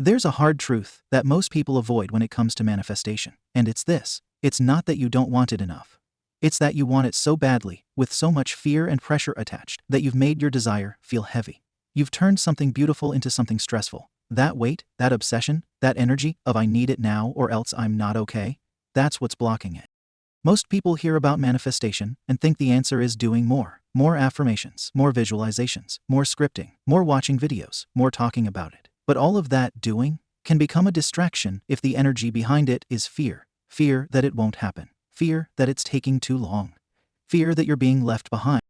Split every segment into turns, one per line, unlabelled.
There's a hard truth that most people avoid when it comes to manifestation, and it's this. It's not that you don't want it enough. It's that you want it so badly, with so much fear and pressure attached, that you've made your desire feel heavy. You've turned something beautiful into something stressful. That weight, that obsession, that energy of I need it now or else I'm not okay, that's what's blocking it. Most people hear about manifestation and think the answer is doing more. More affirmations, more visualizations, more scripting, more watching videos, more talking about it. But all of that doing can become a distraction if the energy behind it is fear. Fear that it won't happen. Fear that it's taking too long. Fear that you're being left behind.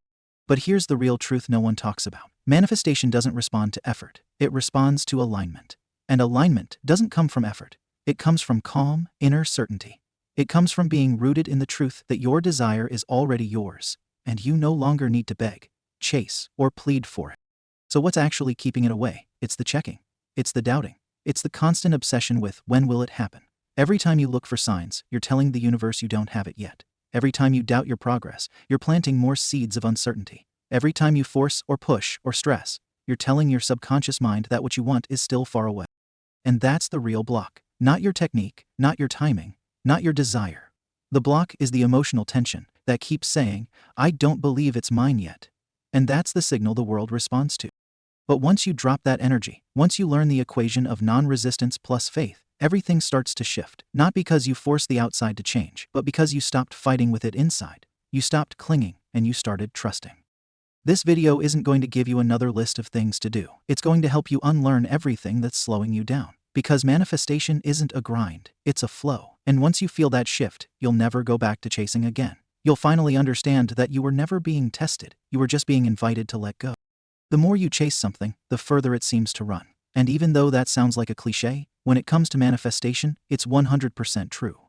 But here's the real truth no one talks about. Manifestation doesn't respond to effort. It responds to alignment. And alignment doesn't come from effort. It comes from calm, inner certainty. It comes from being rooted in the truth that your desire is already yours, and you no longer need to beg, chase, or plead for it. So what's actually keeping it away? It's the checking. It's the doubting. It's the constant obsession with when will it happen? Every time you look for signs, you're telling the universe you don't have it yet. Every time you doubt your progress, you're planting more seeds of uncertainty. Every time you force or push or stress, you're telling your subconscious mind that what you want is still far away. And that's the real block. Not your technique, not your timing, not your desire. The block is the emotional tension that keeps saying, I don't believe it's mine yet. And that's the signal the world responds to. But once you drop that energy, once you learn the equation of non-resistance plus faith, everything starts to shift. Not because you forced the outside to change, but because you stopped fighting with it inside. You stopped clinging, and you started trusting. This video isn't going to give you another list of things to do. It's going to help you unlearn everything that's slowing you down. Because manifestation isn't a grind, it's a flow. And once you feel that shift, you'll never go back to chasing again. You'll finally understand that you were never being tested. You were just being invited to let go. The more you chase something, the further it seems to run. And even though that sounds like a cliche, when it comes to manifestation, it's 100% true.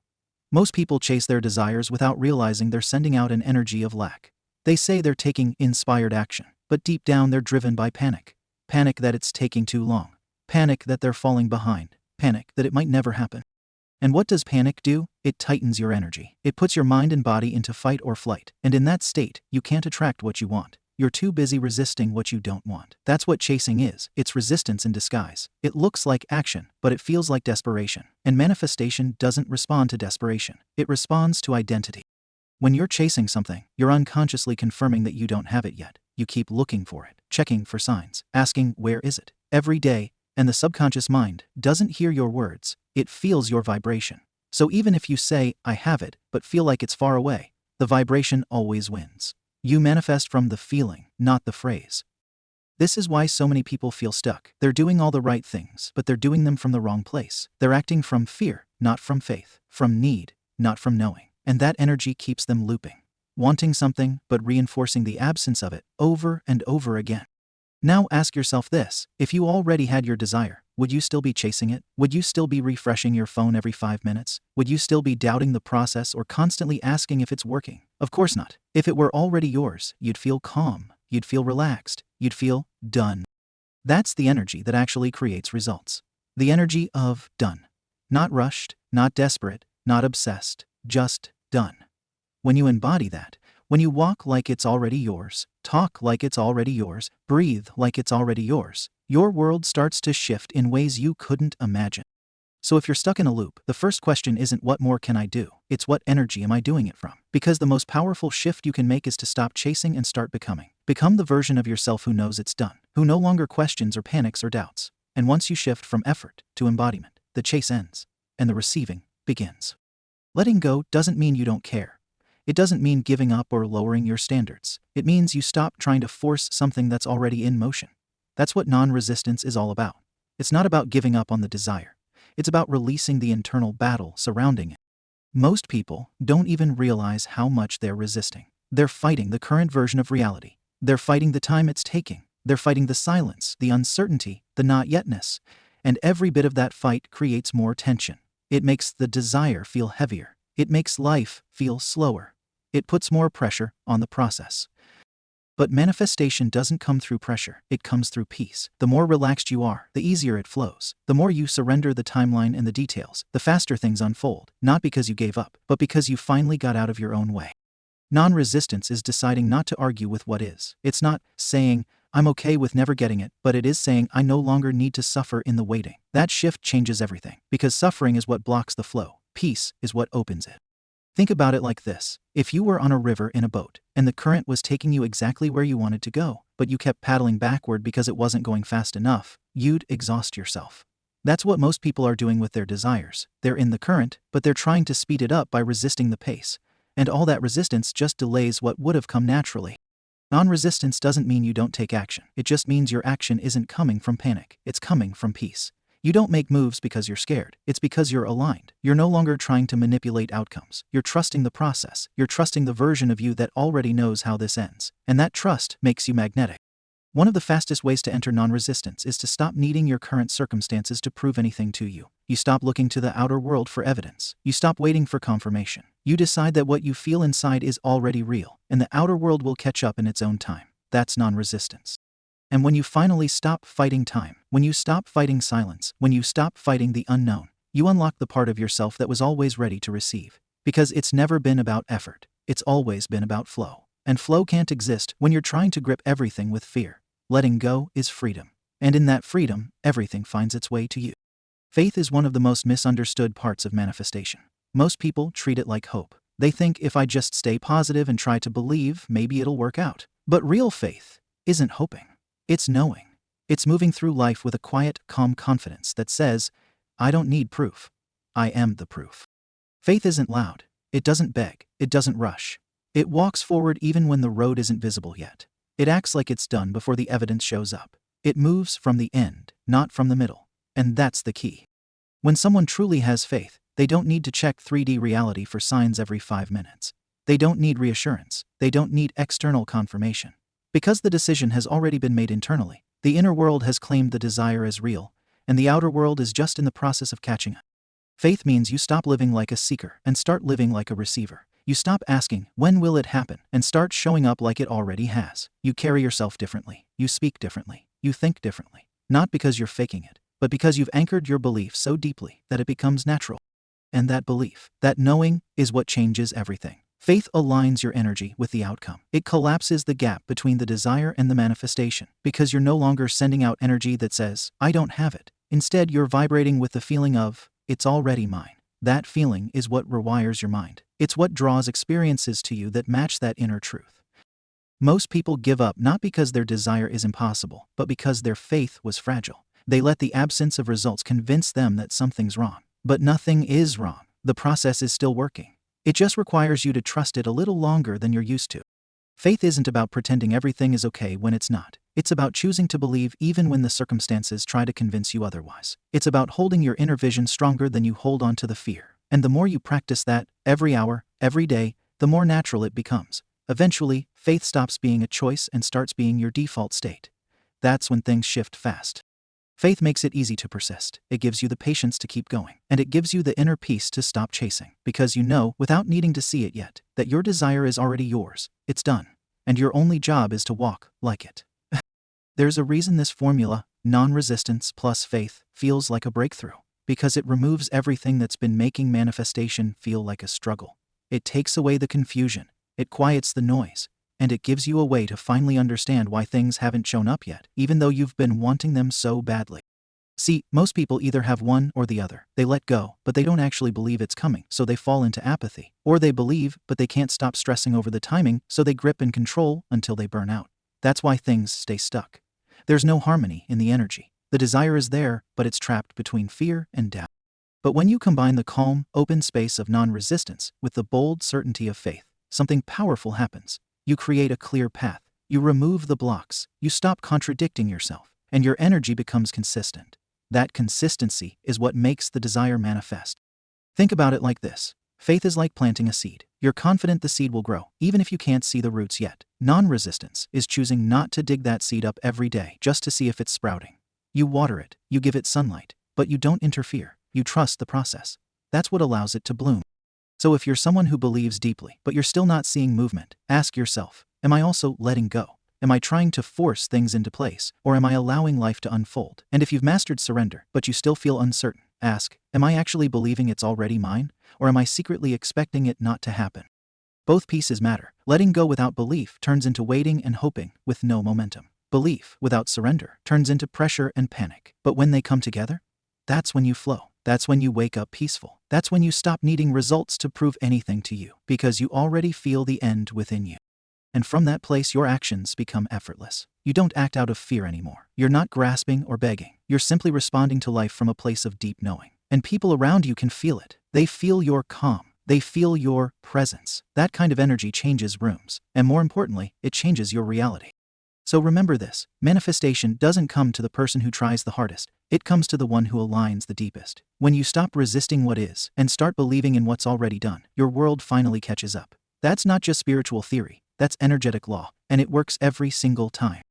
Most people chase their desires without realizing they're sending out an energy of lack. They say they're taking inspired action, but deep down they're driven by panic. Panic that it's taking too long. Panic that they're falling behind. Panic that it might never happen. And what does panic do? It tightens your energy. It puts your mind and body into fight or flight. And in that state, you can't attract what you want. You're too busy resisting what you don't want. That's what chasing is. It's resistance in disguise. It looks like action, but it feels like desperation. And manifestation doesn't respond to desperation. It responds to identity. When you're chasing something, you're unconsciously confirming that you don't have it yet. You keep looking for it, checking for signs, asking, where is it? Every day, and the subconscious mind doesn't hear your words. It feels your vibration. So even if you say, I have it, but feel like it's far away, the vibration always wins. You manifest from the feeling, not the phrase. This is why so many people feel stuck. They're doing all the right things, but they're doing them from the wrong place. They're acting from fear, not from faith, from need, not from knowing. And that energy keeps them looping, wanting something, but reinforcing the absence of it over and over again. Now ask yourself this, if you already had your desire, would you still be chasing it? Would you still be refreshing your phone every 5 minutes? Would you still be doubting the process or constantly asking if it's working? Of course not. If it were already yours, you'd feel calm, you'd feel relaxed, you'd feel done. That's the energy that actually creates results. The energy of done. Not rushed, not desperate, not obsessed, just done. When you embody that, when you walk like it's already yours, talk like it's already yours, breathe like it's already yours, your world starts to shift in ways you couldn't imagine. So if you're stuck in a loop, the first question isn't what more can I do? It's what energy am I doing it from? Because the most powerful shift you can make is to stop chasing and start becoming. Become the version of yourself who knows it's done, who no longer questions or panics or doubts. And once you shift from effort to embodiment, the chase ends, and the receiving begins. Letting go doesn't mean you don't care. It doesn't mean giving up or lowering your standards. It means you stop trying to force something that's already in motion. That's what non-resistance is all about. It's not about giving up on the desire. It's about releasing the internal battle surrounding it. Most people don't even realize how much they're resisting. They're fighting the current version of reality. They're fighting the time it's taking. They're fighting the silence, the uncertainty, the not yetness. And every bit of that fight creates more tension. It makes the desire feel heavier. It makes life feel slower. It puts more pressure on the process. But manifestation doesn't come through pressure. It comes through peace. The more relaxed you are, the easier it flows. The more you surrender the timeline and the details, the faster things unfold. Not because you gave up, but because you finally got out of your own way. Non-resistance is deciding not to argue with what is. It's not saying, I'm okay with never getting it, but it is saying I no longer need to suffer in the waiting. That shift changes everything, because suffering is what blocks the flow. Peace is what opens it. Think about it like this. If you were on a river in a boat, and the current was taking you exactly where you wanted to go, but you kept paddling backward because it wasn't going fast enough, you'd exhaust yourself. That's what most people are doing with their desires. They're in the current, but they're trying to speed it up by resisting the pace. And all that resistance just delays what would have come naturally. Non-resistance doesn't mean you don't take action. It just means your action isn't coming from panic. It's coming from peace. You don't make moves because you're scared. It's because you're aligned. You're no longer trying to manipulate outcomes. You're trusting the process. You're trusting the version of you that already knows how this ends. And that trust makes you magnetic. One of the fastest ways to enter non-resistance is to stop needing your current circumstances to prove anything to you. You stop looking to the outer world for evidence. You stop waiting for confirmation. You decide that what you feel inside is already real, and the outer world will catch up in its own time. That's non-resistance. And when you finally stop fighting time, when you stop fighting silence, when you stop fighting the unknown, you unlock the part of yourself that was always ready to receive. Because it's never been about effort. It's always been about flow. And flow can't exist when you're trying to grip everything with fear. Letting go is freedom. And in that freedom, everything finds its way to you. Faith is one of the most misunderstood parts of manifestation. Most people treat it like hope. They think if I just stay positive and try to believe, maybe it'll work out. But real faith isn't hoping. It's knowing. It's moving through life with a quiet, calm confidence that says, I don't need proof. I am the proof. Faith isn't loud. It doesn't beg. It doesn't rush. It walks forward even when the road isn't visible yet. It acts like it's done before the evidence shows up. It moves from the end, not from the middle. And that's the key. When someone truly has faith, they don't need to check 3D reality for signs every 5 minutes. They don't need reassurance. They don't need external confirmation. Because the decision has already been made internally, the inner world has claimed the desire as real, and the outer world is just in the process of catching up. Faith means you stop living like a seeker and start living like a receiver. You stop asking, when will it happen, and start showing up like it already has. You carry yourself differently. You speak differently. You think differently. Not because you're faking it, but because you've anchored your belief so deeply that it becomes natural. And that belief, that knowing, is what changes everything. Faith aligns your energy with the outcome. It collapses the gap between the desire and the manifestation, because you're no longer sending out energy that says, I don't have it. Instead, you're vibrating with the feeling of, it's already mine. That feeling is what rewires your mind. It's what draws experiences to you that match that inner truth. Most people give up not because their desire is impossible, but because their faith was fragile. They let the absence of results convince them that something's wrong. But nothing is wrong. The process is still working. It just requires you to trust it a little longer than you're used to. Faith isn't about pretending everything is okay when it's not. It's about choosing to believe even when the circumstances try to convince you otherwise. It's about holding your inner vision stronger than you hold on to the fear. And the more you practice that, every hour, every day, the more natural it becomes. Eventually, faith stops being a choice and starts being your default state. That's when things shift fast. Faith makes it easy to persist. It gives you the patience to keep going. And it gives you the inner peace to stop chasing. Because you know, without needing to see it yet, that your desire is already yours. It's done. And your only job is to walk like it. There's a reason this formula, non-resistance plus faith, feels like a breakthrough. Because it removes everything that's been making manifestation feel like a struggle. It takes away the confusion. It quiets the noise. And it gives you a way to finally understand why things haven't shown up yet, even though you've been wanting them so badly. See, most people either have one or the other. They let go, but they don't actually believe it's coming, so they fall into apathy. Or they believe, but they can't stop stressing over the timing, so they grip and control until they burn out. That's why things stay stuck. There's no harmony in the energy. The desire is there, but it's trapped between fear and doubt. But when you combine the calm, open space of non-resistance with the bold certainty of faith, something powerful happens. You create a clear path. You remove the blocks. You stop contradicting yourself. And your energy becomes consistent. That consistency is what makes the desire manifest. Think about it like this. Faith is like planting a seed. You're confident the seed will grow, even if you can't see the roots yet. Non-resistance is choosing not to dig that seed up every day just to see if it's sprouting. You water it. You give it sunlight. But you don't interfere. You trust the process. That's what allows it to bloom. So if you're someone who believes deeply, but you're still not seeing movement, ask yourself, am I also letting go? Am I trying to force things into place, or am I allowing life to unfold? And if you've mastered surrender, but you still feel uncertain, ask, am I actually believing it's already mine, or am I secretly expecting it not to happen? Both pieces matter. Letting go without belief turns into waiting and hoping with no momentum. Belief without surrender turns into pressure and panic. But when they come together, that's when you flow. That's when you wake up peaceful. That's when you stop needing results to prove anything to you, because you already feel the end within you. And from that place, your actions become effortless. You don't act out of fear anymore. You're not grasping or begging. You're simply responding to life from a place of deep knowing. And people around you can feel it. They feel your calm. They feel your presence. That kind of energy changes rooms. And more importantly, it changes your reality. So remember this: manifestation doesn't come to the person who tries the hardest. It comes to the one who aligns the deepest. When you stop resisting what is and start believing in what's already done, your world finally catches up. That's not just spiritual theory. That's energetic law, and it works every single time.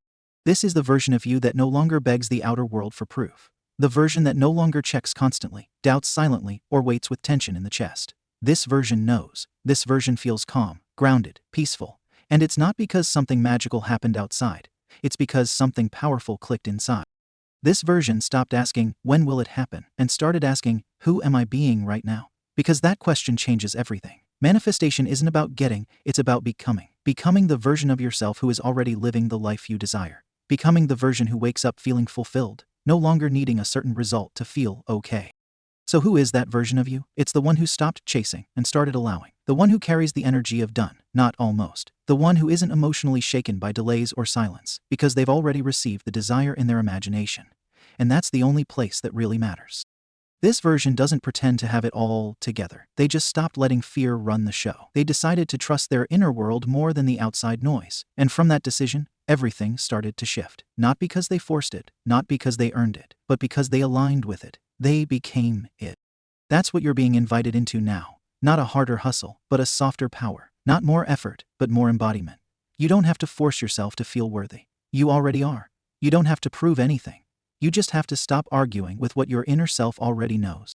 This is the version of you that no longer begs the outer world for proof. The version that no longer checks constantly, doubts silently, or waits with tension in the chest. This version knows. This version feels calm, grounded, peaceful. And it's not because something magical happened outside. It's because something powerful clicked inside. This version stopped asking, when will it happen? And started asking, who am I being right now? Because that question changes everything. Manifestation isn't about getting, it's about becoming. Becoming the version of yourself who is already living the life you desire. Becoming the version who wakes up feeling fulfilled, no longer needing a certain result to feel okay. So who is that version of you? It's the one who stopped chasing and started allowing. The one who carries the energy of done, not almost. The one who isn't emotionally shaken by delays or silence, because they've already received the desire in their imagination. And that's the only place that really matters. This version doesn't pretend to have it all together. They just stopped letting fear run the show. They decided to trust their inner world more than the outside noise. And from that decision, everything started to shift. Not because they forced it, not because they earned it, but because they aligned with it. They became it. That's what you're being invited into now. Not a harder hustle, but a softer power. Not more effort, but more embodiment. You don't have to force yourself to feel worthy. You already are. You don't have to prove anything. You just have to stop arguing with what your inner self already knows.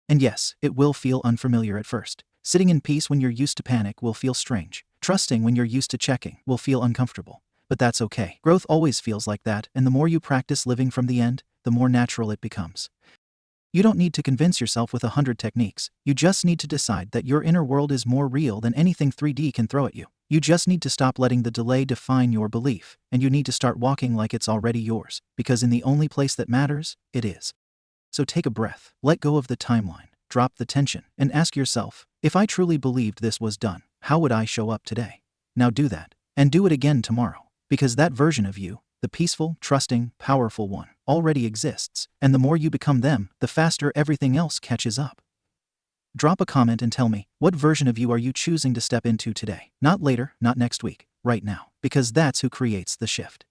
And yes, it will feel unfamiliar at first. Sitting in peace when you're used to panic will feel strange. Trusting when you're used to checking will feel uncomfortable. But that's okay. Growth always feels like that, and the more you practice living from the end, the more natural it becomes. You don't need to convince yourself with 100 techniques. You just need to decide that your inner world is more real than anything 3D can throw at you. You just need to stop letting the delay define your belief, and you need to start walking like it's already yours, because in the only place that matters, it is. So take a breath, let go of the timeline, drop the tension, and ask yourself, if I truly believed this was done, how would I show up today? Now do that, and do it again tomorrow, because that version of you, the peaceful, trusting, powerful one, already exists, and the more you become them, the faster everything else catches up. Drop a comment and tell me, what version of you are you choosing to step into today? Not later, not next week, right now, because that's who creates the shift.